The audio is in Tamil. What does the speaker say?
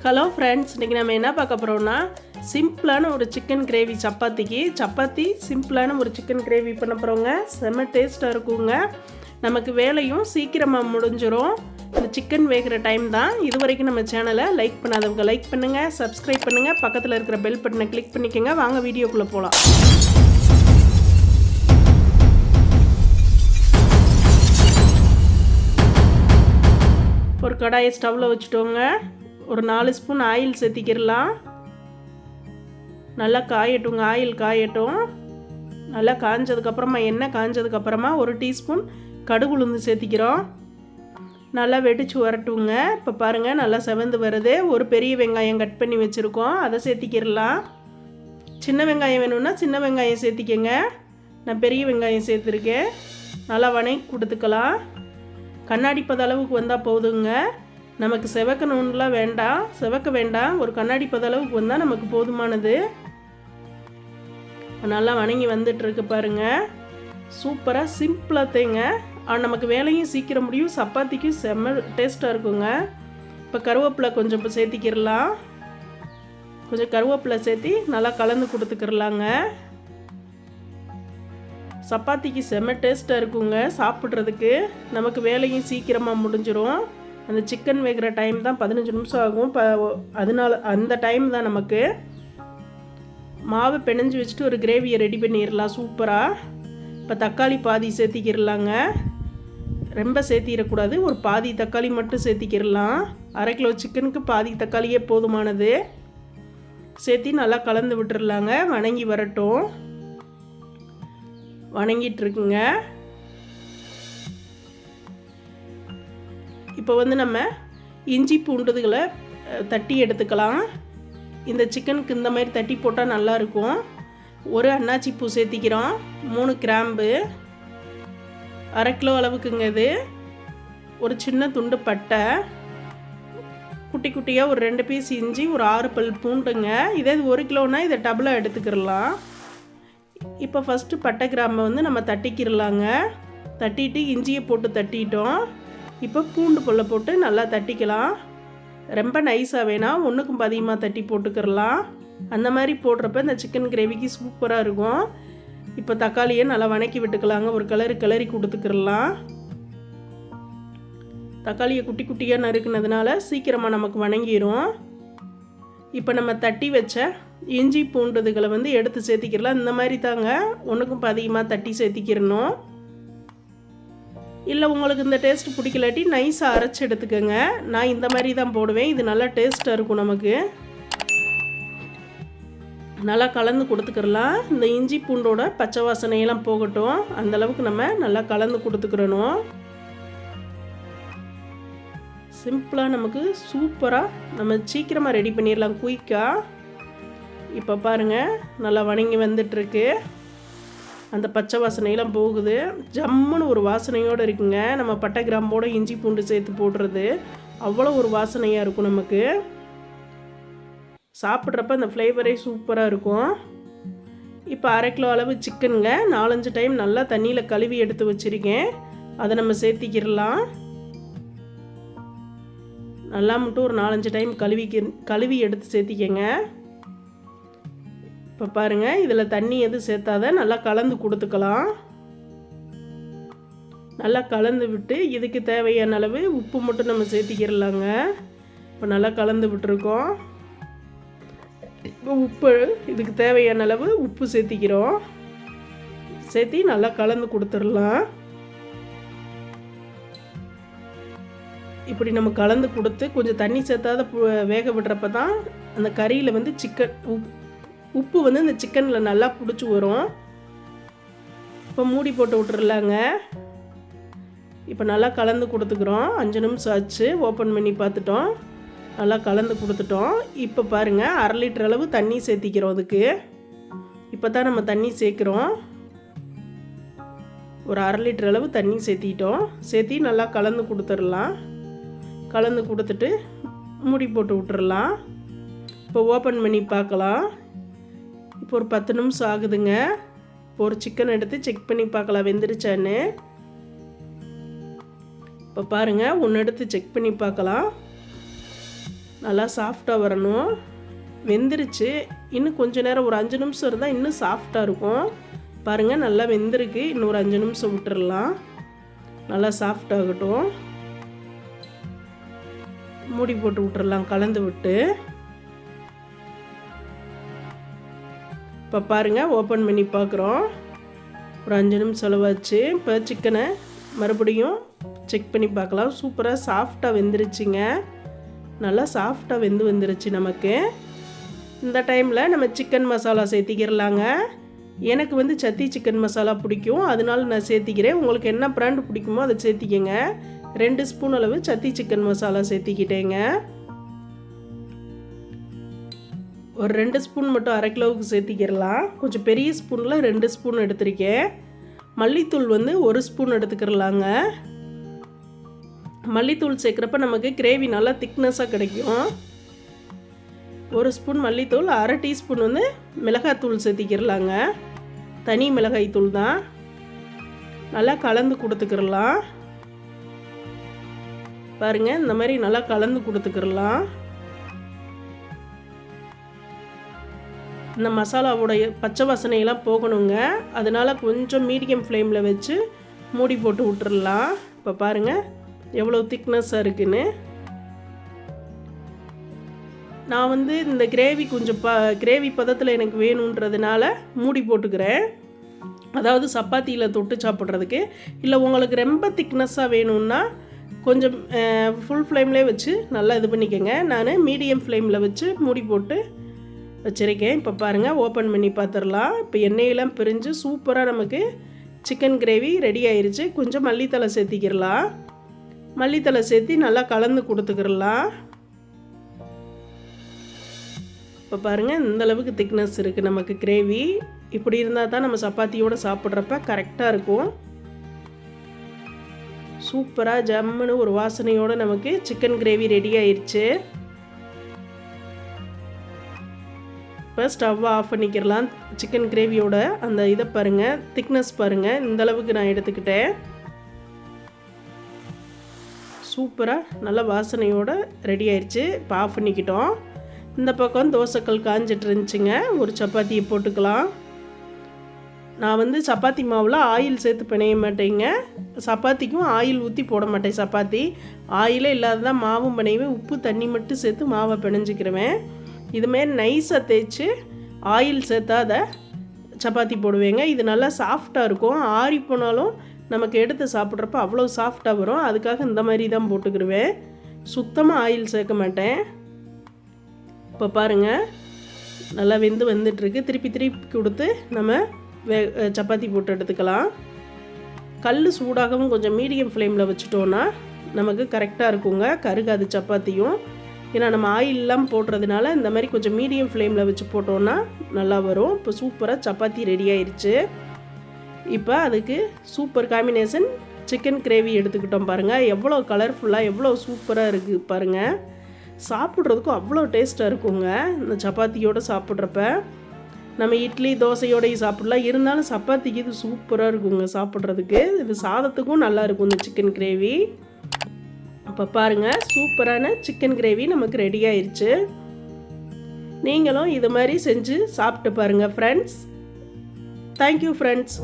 ஹலோ ஃப்ரெண்ட்ஸ், இன்றைக்கி நம்ம என்ன பார்க்க போகிறோம்னா சிம்பிளான ஒரு சிக்கன் கிரேவி சப்பாத்தி சிம்பிளான ஒரு சிக்கன் கிரேவி பண்ண போகிறோங்க. செம்ம டேஸ்ட்டாக இருக்குங்க. நமக்கு வேலையும் சீக்கிரமாக முடிஞ்சிடும். இந்த சிக்கன் வேகிற டைம் தான். இது வரைக்கும் நம்ம சேனலை லைக் பண்ணாதவங்க லைக் பண்ணுங்கள், சப்ஸ்கிரைப் பண்ணுங்கள், பக்கத்தில் இருக்கிற பெல் பட்டனை கிளிக் பண்ணிக்கோங்க. வாங்க வீடியோக்குள்ளே போகலாம். ஒரு கடாயை ஸ்டவ்வில் வச்சுட்டோங்க. ஒரு 4 ஸ்பூன் ஆயில் சேர்த்திக்கிடலாம். நல்லா காயட்டுங்க. ஆயில் காயட்டும். நல்லா காஞ்சதுக்கப்புறமா எண்ணெய் காஞ்சதுக்கப்புறமா 1 டீஸ்பூன் கடுகு உளுந்து சேர்த்திக்கிறோம். நல்லா வெடிச்சு வரட்டுங்க. இப்போ பாருங்கள், நல்லா செவந்து வருது. ஒரு பெரிய வெங்காயம் கட் பண்ணி வச்சுருக்கோம், அதை சேர்த்திக்கிடலாம். சின்ன வெங்காயம் வேணும்னா சின்ன வெங்காயம் சேர்த்திக்கங்க. நான் பெரிய வெங்காயம் சேர்த்துருக்கேன். நல்லா வணக்கி கொடுத்துக்கலாம். கண்ணாடி பத அளவுக்கு வந்தால் போதுங்க. நமக்கு செவக்கணும்லாம் செவக்க வேண்டாம். ஒரு கண்ணாடி பத அளவுக்கு வந்தால் நமக்கு போதுமானது. நல்லா வணங்கி வந்துட்டுருக்கு பாருங்கள். சூப்பராக சிம்பிளாக தேங்க. ஆனால் நமக்கு வேலையும் சீக்கிரம் முடியும். சப்பாத்திக்கும் செம்ம டேஸ்ட்டாக இருக்குங்க. இப்போ கருவேப்பிலை கொஞ்சம் இப்போ சேர்த்திக்கிடலாம். கொஞ்சம் கருவேப்பிலை சேர்த்தி நல்லா கலந்து கொடுத்துக்கிடலாங்க. சப்பாத்திக்கு செம்ம டேஸ்ட்டாக இருக்குங்க சாப்பிட்றதுக்கு. நமக்கு வேலையும் சீக்கிரமாக முடிஞ்சிடும். அந்த சிக்கன் வேகிற டைம் தான் 15 நிமிஷம் ஆகும். அதனால அந்த டைம் தான் நமக்கு. மாவு பிணைஞ்சு வச்சுட்டு ஒரு கிரேவியை ரெடி பண்ணிடலாம் சூப்பராக. இப்போ தக்காளி பாதி சேர்த்திக்கிடலாங்க. ரொம்ப சேர்த்திடக்கூடாது. ஒரு பாதி தக்காளி மட்டும் சேர்த்திக்கிடலாம். 1/2 கிலோ சிக்கனுக்கு பாதி தக்காளியே போதுமானது. சேர்த்தி நல்லா கலந்து விட்டுறலாங்க. வணங்கி வரட்டும். வணங்கிட்டுருக்குங்க. இப்போ நம்ம இஞ்சி பூண்டுகளை தட்டி எடுத்துக்கலாம். இந்த சிக்கனுக்கு இந்த மாதிரி தட்டி போட்டால் நல்லாயிருக்கும். ஒரு அன்னாச்சி பூ சேர்த்திக்கிறோம். 3 கிராம்பு, 1/2 கிலோ அளவுக்குங்க இது. ஒரு சின்ன துண்டு பட்டை, குட்டி குட்டியாக ஒரு 2 பீஸ் இஞ்சி, ஒரு 6 பல் பூண்டுங்க. இதே 1 கிலோனா இதை டபுளாக எடுத்துக்கிடலாம். இப்போ ஃபஸ்ட்டு பட்டை கிராம்பை நம்ம தட்டிக்கிடலாங்க. தட்டிட்டு இஞ்சியை போட்டு தட்டிட்டோம். இப்போ பூண்டு பொல்லை போட்டு நல்லா தட்டிக்கலாம். ரொம்ப நைஸாக வேணாம், ஒன்றுக்கும் அதிகமாக தட்டி போட்டுக்கிடலாம். அந்த மாதிரி போடுறப்ப இந்த சிக்கன் கிரேவிக்கு சூப்பராக இருக்கும். இப்போ தக்காளியை நல்லா வணக்கி விட்டுக்கலாங்க. ஒரு கிளறி கொடுத்துக்கிடலாம். தக்காளியை குட்டி குட்டியாக நறுக்குனதுனால சீக்கிரமாக நமக்கு வணங்கிடும். இப்போ நம்ம தட்டி வச்ச இஞ்சி பூண்டுகளை எடுத்து சேர்த்திக்கிடலாம். இந்த மாதிரி தாங்க, ஒன்றுக்கும் அதிகமாக தட்டி சேர்த்திக்கிறணும். இல்லை உங்களுக்கு இந்த டேஸ்ட் பிடிக்கலாட்டி நைஸாக அரைச்சி எடுத்துக்கோங்க. நான் இந்த மாதிரி தான் போடுவேன். இது நல்லா டேஸ்ட்டாக இருக்கும். நமக்கு நல்லா கலந்து கொடுத்துக்கிடலாம். இந்த இஞ்சி பூண்டோட பச்சை வாசனையெல்லாம் போகட்டும். அந்தளவுக்கு நம்ம நல்லா கலந்து கொடுத்துக்கிறணும். சிம்பிளாக நமக்கு சூப்பராக நம்ம சீக்கிரமாக ரெடி பண்ணிடலாம், குயிக்காக. இப்போ பாருங்கள், நல்லா வணங்கி வந்துட்டுருக்கு. அந்த பச்சை வாசனையெல்லாம் போகுது. ஜம்முன்னு ஒரு வாசனையோடு இருக்குங்க. நம்ம பட்டை கிராம்போட இஞ்சி பூண்டு சேர்த்து போடுறது அவ்வளோ ஒரு வாசனையாக இருக்கும். நமக்கு சாப்பிட்றப்ப அந்த ஃப்ளேவரே சூப்பராக இருக்கும். இப்போ 1/2 கிலோ அளவு சிக்கனுங்க. 4-5 டைம் நல்லா தண்ணியில் கழுவி எடுத்து வச்சுருக்கேன். அதை நம்ம சேர்த்திக்கிடலாம். நல்லா மட்டும் ஒரு 4-5 டைம் கழுவி எடுத்து சேர்த்திக்கங்க. இப்போ பாருங்கள், இதில் தண்ணி எதுவும் சேர்த்தாத நல்லா கலந்து கொடுத்துக்கலாம். நல்லா கலந்து விட்டு இதுக்கு தேவையான அளவு உப்பு மட்டும் நம்ம சேர்த்திக்கிடலாங்க. இப்போ நல்லா கலந்து விட்டுருக்கோம். இப்போ உப்பு இதுக்கு தேவையான அளவு உப்பு சேர்த்திக்கிறோம். சேர்த்தி நல்லா கலந்து கொடுத்துடலாம். இப்படி நம்ம கலந்து கொடுத்து கொஞ்சம் தண்ணி சேர்த்தாத வேக விடுறப்ப தான் அந்த கறியில் சிக்கன் உப்பு இந்த சிக்கனில் நல்லா பிடிச்சி வரும். இப்போ மூடி போட்டு விட்டுறலாங்க. இப்போ நல்லா கலந்து கொடுத்துக்கிறோம். 5 நிமிஷம் ஆச்சு. ஓப்பன் பண்ணி பார்த்துட்டோம். நல்லா கலந்து கொடுத்துட்டோம். இப்போ பாருங்கள், 1/2 லிட்டர் அளவு தண்ணி சேர்த்திக்கிறோம். அதுக்கு இப்போ தான் நம்ம தண்ணி சேர்க்குறோம். ஒரு 1/2 லிட்டர் அளவு தண்ணி சேர்த்தி நல்லா கலந்து கொடுத்துடலாம். கலந்து கொடுத்துட்டு மூடி போட்டு விட்டுறலாம். இப்போ ஓப்பன் பண்ணி பார்க்கலாம். இப்போ ஒரு 10 நிமிஷம் ஆகுதுங்க. இப்போ ஒரு சிக்கன் எடுத்து செக் பண்ணி பார்க்கலாம் வெந்துருச்சான்னு. இப்போ பாருங்கள், ஒன்று எடுத்து செக் பண்ணி பார்க்கலாம். நல்லா சாஃப்டாக வரணும். வெந்துருச்சு. இன்னும் கொஞ்ச நேரம் ஒரு 5 நிமிஷம் இருந்தால் இன்னும் சாஃப்டாக இருக்கும். பாருங்கள் நல்லா வெந்திருக்கு. இன்னும் ஒரு 5 நிமிஷம் விட்டுறலாம். நல்லா சாஃப்டாகட்டும். மூடி போட்டு விட்டுறலாம் கலந்து விட்டு. இப்போ பாருங்கள் ஓப்பன் பண்ணி பார்க்குறோம். ஒரு 5 நிமிஷம் செலவாச்சு. இப்போ சிக்கனை மறுபடியும் செக் பண்ணி பார்க்கலாம். சூப்பராக சாஃப்டாக வெந்துருச்சுங்க. நல்லா சாஃப்டாக வெந்துருச்சு நமக்கு. இந்த டைமில் நம்ம சிக்கன் மசாலா சேர்த்திக்கிறலாங்க. எனக்கு வந்து சத்தி சிக்கன் மசாலா பிடிக்கும், அதனால நான் சேர்த்திக்கிறேன். உங்களுக்கு என்ன பிராண்டு பிடிக்குமோ அதை சேர்த்திக்கங்க. 2 ஸ்பூன் அளவு சத்தி சிக்கன் மசாலா சேர்த்திக்கிட்டேங்க. ஒரு 2 ஸ்பூன் மட்டும் 1/2 கிலோவுக்கு சேர்த்திக்கிறலாம். கொஞ்சம் பெரிய ஸ்பூனில் 2 ஸ்பூன் எடுத்திருக்கேன். மல்லித்தூள் வந்து 1 ஸ்பூன் எடுத்துக்கிறலாங்க. மல்லித்தூள் சேர்க்குறப்ப நமக்கு கிரேவி நல்லா திக்னஸாக கிடைக்கும். 1 ஸ்பூன் மல்லித்தூள், 1/2 டீஸ்பூன் வந்து மிளகாய்த்தூள் சேர்த்திக்கிறலாங்க. தனி மிளகாய் தூள் தான். நல்லா கலந்து கொடுத்துக்கிறலாம். பாருங்கள் இந்த மாதிரி நல்லா கலந்து கொடுத்துக்கிறலாம். இந்த மசாலாவோடைய பச்சை வாசனையெல்லாம் போகணுங்க. அதனால் கொஞ்சம் மீடியம் ஃப்ளேமில் வச்சு மூடி போட்டு விட்டுறலாம். இப்போ பாருங்கள் எவ்வளோ திக்னஸாக இருக்குன்னு. நான் வந்து இந்த கிரேவி கொஞ்சம் கிரேவி பதத்தில் எனக்கு வேணுன்றதுனால மூடி போட்டுக்கிறேன். அதாவது சப்பாத்தியில் தொட்டு சாப்பிட்றதுக்கு. இல்லை உங்களுக்கு ரொம்ப திக்னஸாக வேணும்னா கொஞ்சம் ஃபுல் ஃப்ளேம்லேயே வச்சு நல்லா இது பண்ணிக்கோங்க. நான் மீடியம் ஃப்ளேமில் வச்சு மூடி போட்டு வச்சுருக்கேன். இப்போ பாருங்கள் ஓப்பன் பண்ணி பார்த்துடலாம். இப்போ எண்ணெயெல்லாம் பிரிஞ்சு சூப்பராக நமக்கு சிக்கன் கிரேவி ரெடி ஆயிடுச்சு. கொஞ்சம் மல்லித்தலை சேர்த்திக்கிறலாம். மல்லித்தலை சேர்த்தி நல்லா கலந்து கொடுத்துக்கிறலாம். இப்போ பாருங்கள் இந்தளவுக்கு திக்னஸ் இருக்குது நமக்கு கிரேவி. இப்படி இருந்தால் தான் நம்ம சப்பாத்தியோடு சாப்பிட்றப்ப கரெக்டாக இருக்கும். சூப்பராக ஜம்முன்னு ஒரு வாசனையோடு நமக்கு சிக்கன் கிரேவி ரெடி ஆயிடுச்சு. இப்போ ஸ்டவ்வை ஆஃப் பண்ணிக்கிறலாம். சிக்கன் கிரேவியோட அந்த இதை பாருங்கள், திக்னஸ் பாருங்கள். இந்தளவுக்கு நான் எடுத்துக்கிட்டேன். சூப்பராக நல்ல வாசனையோடு ரெடி ஆயிடுச்சு. இப்போ ஆஃப் பண்ணிக்கிட்டோம். இந்த பக்கம் தோசைக்கல் காஞ்சிட்டு இருந்துச்சுங்க. ஒரு சப்பாத்தியை போட்டுக்கலாம். நான் வந்து சப்பாத்தி மாவில் ஆயில் சேர்த்து பிணைய மாட்டேங்க. சப்பாத்திக்கும் ஆயில் ஊற்றி போட மாட்டேன். சப்பாத்தி ஆயிலே இல்லாததான் மாவும் பிணையுவேன். உப்பு தண்ணி மட்டும் சேர்த்து மாவை பிணைஞ்சிக்கிறவேன். இதுமாரி நைஸாக தேய்ச்சி ஆயில் சேர்த்தாத சப்பாத்தி போடுவேங்க. இது நல்லா சாஃப்டாக இருக்கும். ஆறி போனாலும் நமக்கு எடுத்து சாப்பிட்றப்ப அவ்வளோ சாஃப்டாக வரும். அதுக்காக இந்த மாதிரி தான் போட்டுக்கிடுவேன். சுத்தமாக ஆயில் சேர்க்க மாட்டேன். இப்போ பாருங்கள் நல்லா வந்துட்டுருக்கு. திருப்பி கொடுத்து நம்ம சப்பாத்தி போட்டு எடுத்துக்கலாம். கல் சூடாகவும் கொஞ்சம் மீடியம் ஃப்ளேமில் வச்சுட்டோன்னா நமக்கு கரெக்டாக இருக்குங்க. கருகாது சப்பாத்தியும். ஏன்னா நம்ம ஆயிலெலாம் போடுறதுனால இந்த மாதிரி கொஞ்சம் மீடியம் ஃப்ளேமில் வச்சு போட்டோன்னா நல்லா வரும். இப்போ சூப்பராக சப்பாத்தி ரெடி ஆயிடுச்சு. இப்போ அதுக்கு சூப்பர் காம்பினேஷன் சிக்கன் கிரேவி எடுத்துக்கிட்டோம். பாருங்கள் எவ்வளோ கலர்ஃபுல்லாக எவ்வளோ சூப்பராக இருக்குது பாருங்கள். சாப்பிட்றதுக்கும் அவ்வளோ டேஸ்ட்டாக இருக்குங்க. இந்த சப்பாத்தியோடு சாப்பிட்றப்ப நம்ம இட்லி தோசையோடையும் சாப்பிட்லாம். இருந்தாலும் சப்பாத்திக்கு இது சூப்பராக இருக்குங்க சாப்பிட்றதுக்கு. இது சாதத்துக்கும் நல்லா இருக்கும் இந்த சிக்கன் கிரேவி. இப்போ பாருங்கள் சூப்பரான சிக்கன் கிரேவி நமக்கு ரெடி ஆயிடுச்சு. நீங்களும் இது மாதிரி செஞ்சு சாப்பிட்டு பாருங்கள் ஃப்ரெண்ட்ஸ். Thank you friends.